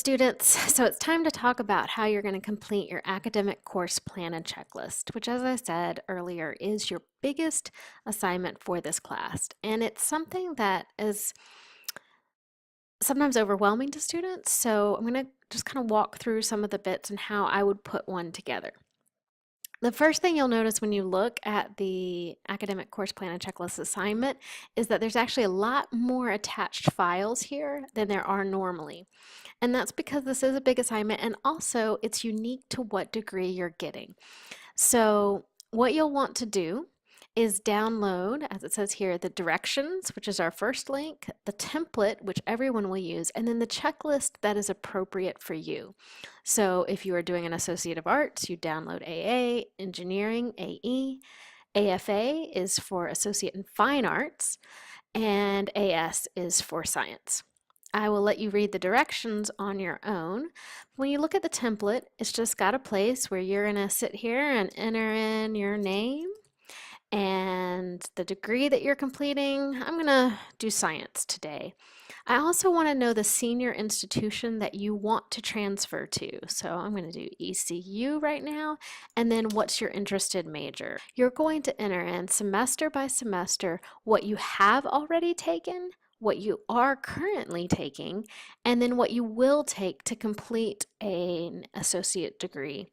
students, so it's time to talk about how you're going to complete your academic course plan and checklist, which, as I said earlier, is your biggest assignment for this class. And it's something that is sometimes overwhelming to students, so I'm going to just kind of walk through some of the bits and how I would put one together. The first thing you'll notice when you look at the academic course plan and checklist assignment is that there's actually a lot more attached files here than there are normally. And that's because this is a big assignment, and also it's unique to what degree you're getting. So what you'll want to do is download, as it says here, the directions, which is our first link, the template, which everyone will use, and then the checklist that is appropriate for you. So if you are doing an Associate of Arts, you download AA, Engineering, AE, AFA is for Associate in Fine Arts, and AS is for Science. I will let you read the directions on your own. When you look at the template, it's just got a place where you're going to sit here and enter in your name and the degree that you're completing. I'm going to do Science today. I also want to know the senior institution that you want to transfer to. So I'm going to do ECU right now, and then what's your interested major. You're going to enter in semester by semester what you have already taken, what you are currently taking, and then what you will take to complete an associate degree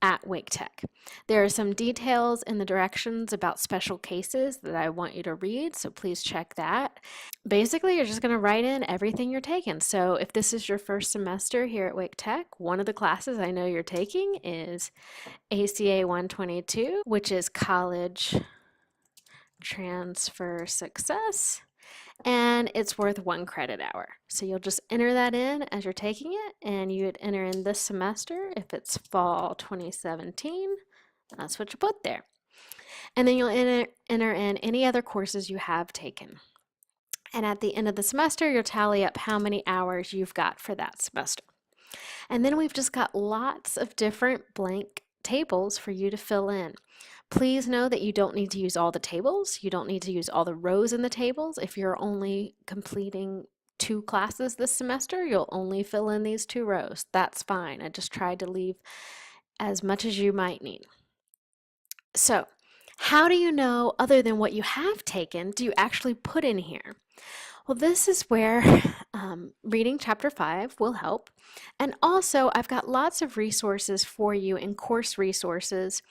at Wake Tech. There are some details in the directions about special cases that I want you to read, so please check that. Basically, you're just going to write in everything you're taking. So if this is your first semester here at Wake Tech, one of the classes I know you're taking is ACA 122, which is College Transfer Success, and it's worth 1 credit hour. So you'll just enter that in as you're taking it, and you would enter in this semester. If it's fall 2017, that's what you put there. And then you'll enter in any other courses you have taken. And at the end of the semester, you'll tally up how many hours you've got for that semester. And then we've just got lots of different blank tables for you to fill in. Please know that you don't need to use all the tables. You don't need to use all the rows in the tables. If you're only completing 2 classes this semester, you'll only fill in these 2 rows. That's fine. I just tried to leave as much as you might need. So, how do you know, other than what you have taken, do you actually put in here? Well, this is where reading chapter 5 will help. And also, I've got lots of resources for you in course resources.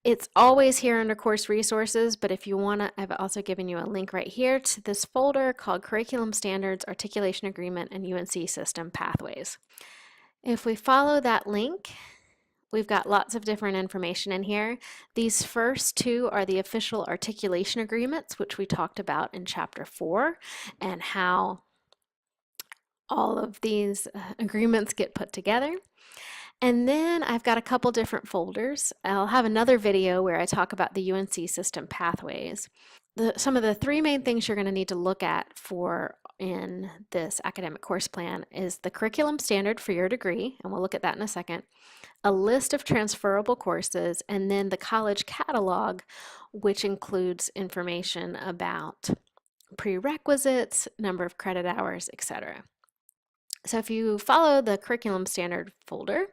It's always here under course resources, but if you want to, I've also given you a link right here to this folder called Curriculum Standards, Articulation Agreement, and UNC System Pathways. If we follow that link, we've got lots of different information in here. These first 2 are the official articulation agreements, which we talked about in chapter 4, and how all of these agreements get put together. And then I've got a couple different folders. I'll have another video where I talk about the UNC system pathways. Some of the 3 main things you're going to need to look at for in this academic course plan is the curriculum standard for your degree, and we'll look at that in a second, a list of transferable courses, and then the college catalog, which includes information about prerequisites, number of credit hours, etc. So if you follow the curriculum standard folder,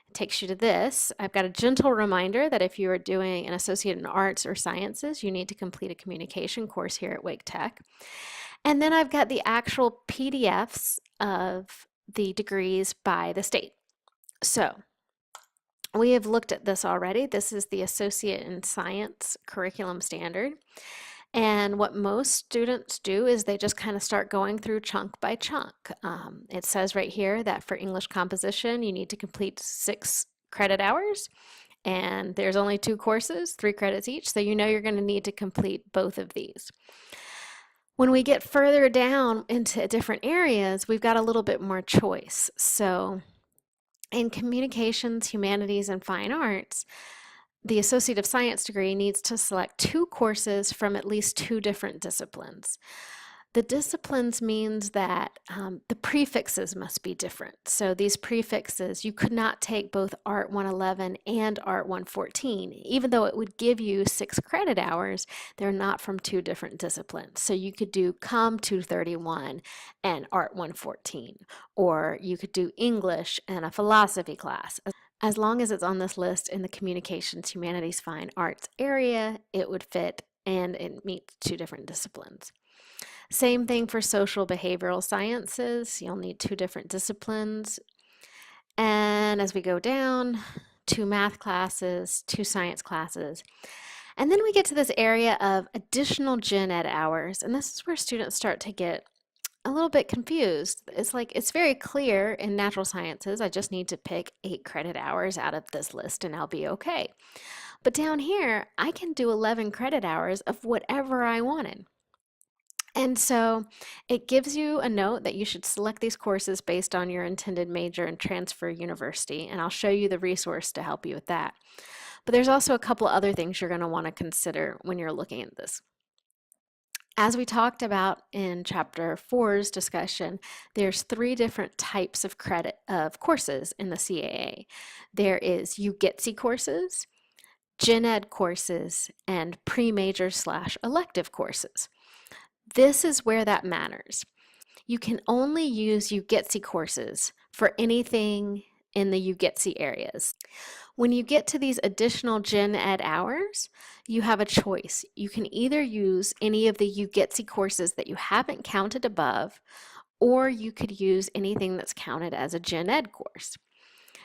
it takes you to this. I've got a gentle reminder that if you are doing an associate in arts or sciences, you need to complete a communication course here at Wake Tech. And then I've got the actual PDFs of the degrees by the state. So we have looked at this already. This is the Associate in Science curriculum standard. And what most students do is they just kind of start going through chunk by chunk. It says right here that for English composition, you need to complete 6 credit hours. And there's only 2 courses, 3 credits each, so you know you're going to need to complete both of these. When we get further down into different areas, we've got a little bit more choice. So in communications, humanities, and fine arts, the Associate of Science degree needs to select 2 courses from at least 2 different disciplines. The disciplines means that the prefixes must be different. So these prefixes, you could not take both Art 111 and Art 114. Even though it would give you 6 credit hours, they're not from two different disciplines. So you could do Com 231 and Art 114, or you could do English and a philosophy class. As long as it's on this list in the Communications, Humanities, Fine Arts area, it would fit and it meets two different disciplines. Same thing for social behavioral sciences. You'll need two different disciplines. And as we go down, 2 math classes, 2 science classes. And then we get to this area of additional gen ed hours. And this is where students start to get a little bit confused. It's like, it's very clear in natural sciences, I just need to pick 8 credit hours out of this list and I'll be okay. But down here, I can do 11 credit hours of whatever I wanted. And so it gives you a note that you should select these courses based on your intended major and transfer university, and I'll show you the resource to help you with that. But there's also a couple other things you're going to want to consider when you're looking at this. As we talked about in chapter 4's discussion, there's 3 different types of credit of courses in the CAA. There is UGETC courses, Gen Ed courses, and pre-major/elective courses. This is where that matters. You can only use UGETC courses for anything in the UGETC areas. When you get to these additional Gen Ed hours, you have a choice. You can either use any of the UGETC courses that you haven't counted above, or you could use anything that's counted as a Gen Ed course.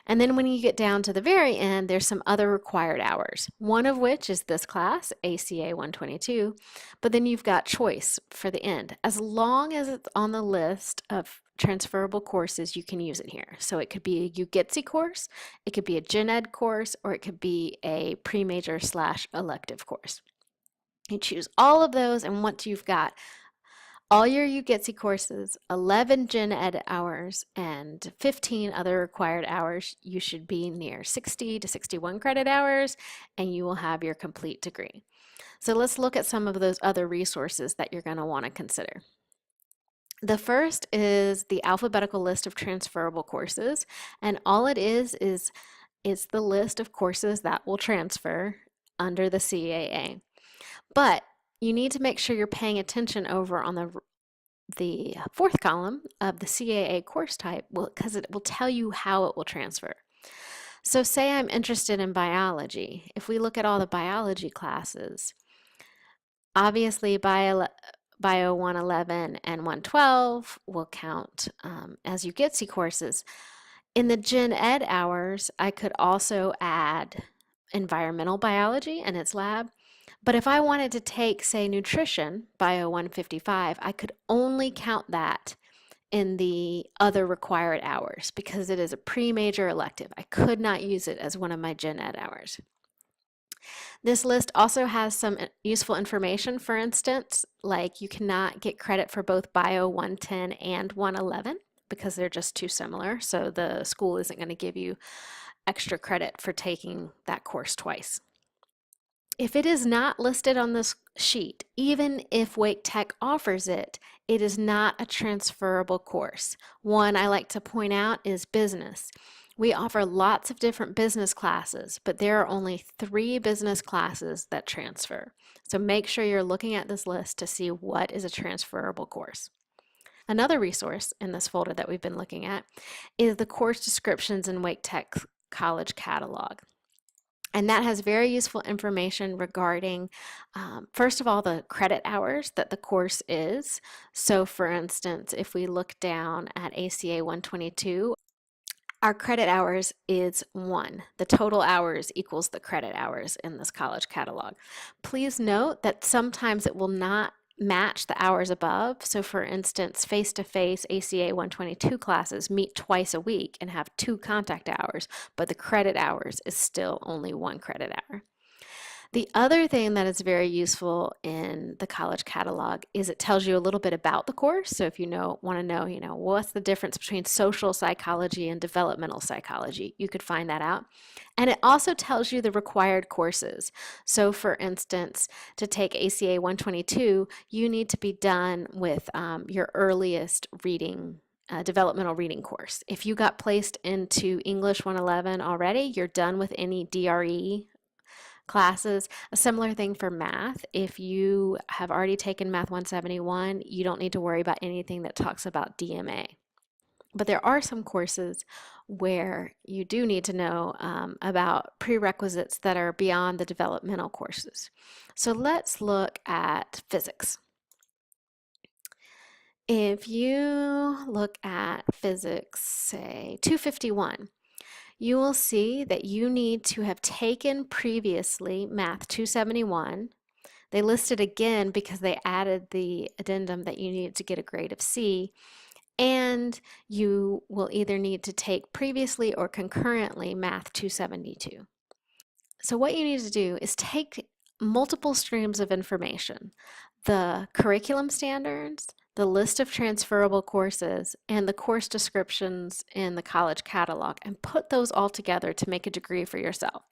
And then when you get down to the very end, there's some other required hours, one of which is this class, ACA 122, but then you've got choice for the end. As long as it's on the list of transferable courses, you can use it here. So it could be a UGETC course, it could be a Gen Ed course, or it could be a pre-major/elective course. You choose all of those, and once you've got all your UGETC courses, 11 Gen Ed hours, and 15 other required hours, you should be near 60 to 61 credit hours, and you will have your complete degree. So let's look at some of those other resources that you're going to want to consider. The first is the alphabetical list of transferable courses, and all it is it's the list of courses that will transfer under the CAA. But you need to make sure you're paying attention over on the 4th column of the CAA course type because it will tell you how it will transfer. So say I'm interested in biology. If we look at all the biology classes, obviously Bio 111 and 112 will count as UGETC courses. In the Gen Ed hours, I could also add environmental biology and its lab. But if I wanted to take, say, nutrition, Bio 155, I could only count that in the other required hours because it is a pre-major elective. I could not use it as one of my Gen Ed hours. This list also has some useful information. For instance, like you cannot get credit for both Bio 110 and 111 because they're just too similar. So the school isn't going to give you extra credit for taking that course twice. If it is not listed on this sheet, even if Wake Tech offers it, it is not a transferable course. One I like to point out is business. We offer lots of different business classes, but there are only 3 business classes that transfer. So make sure you're looking at this list to see what is a transferable course. Another resource in this folder that we've been looking at is the course descriptions in Wake Tech College Catalog. And that has very useful information regarding, first of all, the credit hours that the course is. So for instance, if we look down at ACA 122, our credit hours is 1. The total hours equals the credit hours in this college catalog. Please note that sometimes it will not match the hours above. So for instance, face-to-face ACA 122 classes meet twice a week and have 2 contact hours, but the credit hours is still only 1 credit hour. The other thing that is very useful in the college catalog is it tells you a little bit about the course. So if you want to know, what's the difference between social psychology and developmental psychology, you could find that out. And it also tells you the required courses. So for instance, to take ACA 122, you need to be done with your earliest reading developmental reading course. If you got placed into English 111 already, you're done with any DRE classes. A similar thing for math. If you have already taken Math 171, you don't need to worry about anything that talks about DMA. But there are some courses where you do need to know about prerequisites that are beyond the developmental courses. So let's look at physics. If you look at physics, say 251, you will see that you need to have taken previously Math 271. They list it again because they added the addendum that you needed to get a grade of C, and you will either need to take previously or concurrently Math 272. So what you need to do is take multiple streams of information, the curriculum standards, the list of transferable courses, and the course descriptions in the college catalog, and put those all together to make a degree for yourself.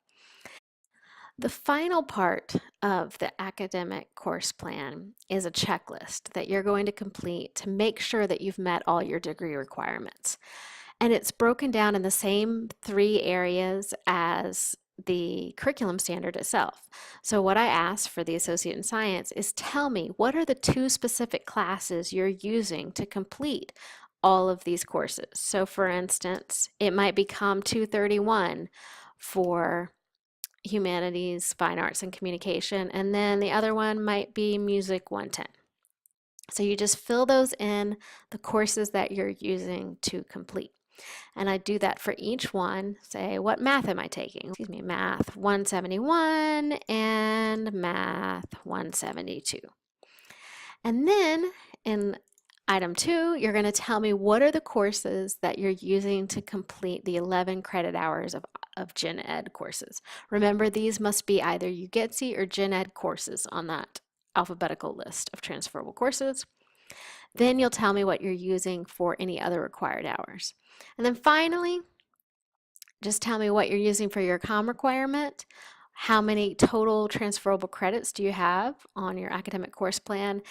The final part of the academic course plan is a checklist that you're going to complete to make sure that you've met all your degree requirements. And it's broken down in the same 3 areas as the curriculum standard itself. So what I asked for the associate in science is, tell me, what are the 2 specific classes you're using to complete all of these courses? So for instance, it might be COM 231 for humanities, fine arts, and communication, and then the other one might be music 110. So you just fill those in, the courses that you're using to complete. And I do that for each one. Say, what math am I taking? Excuse me, Math 171 and Math 172. And then in item 2, you're going to tell me what are the courses that you're using to complete the 11 credit hours of Gen Ed courses. Remember, these must be either UGETC or Gen Ed courses on that alphabetical list of transferable courses. Then you'll tell me what you're using for any other required hours. And then finally, just tell me what you're using for your COM requirement. How many total transferable credits do you have on your academic course plan?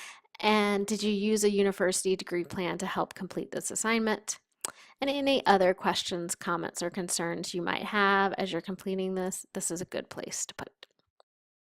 And did you use a university degree plan to help complete this assignment? And any other questions, comments, or concerns you might have as you're completing this, this is a good place to put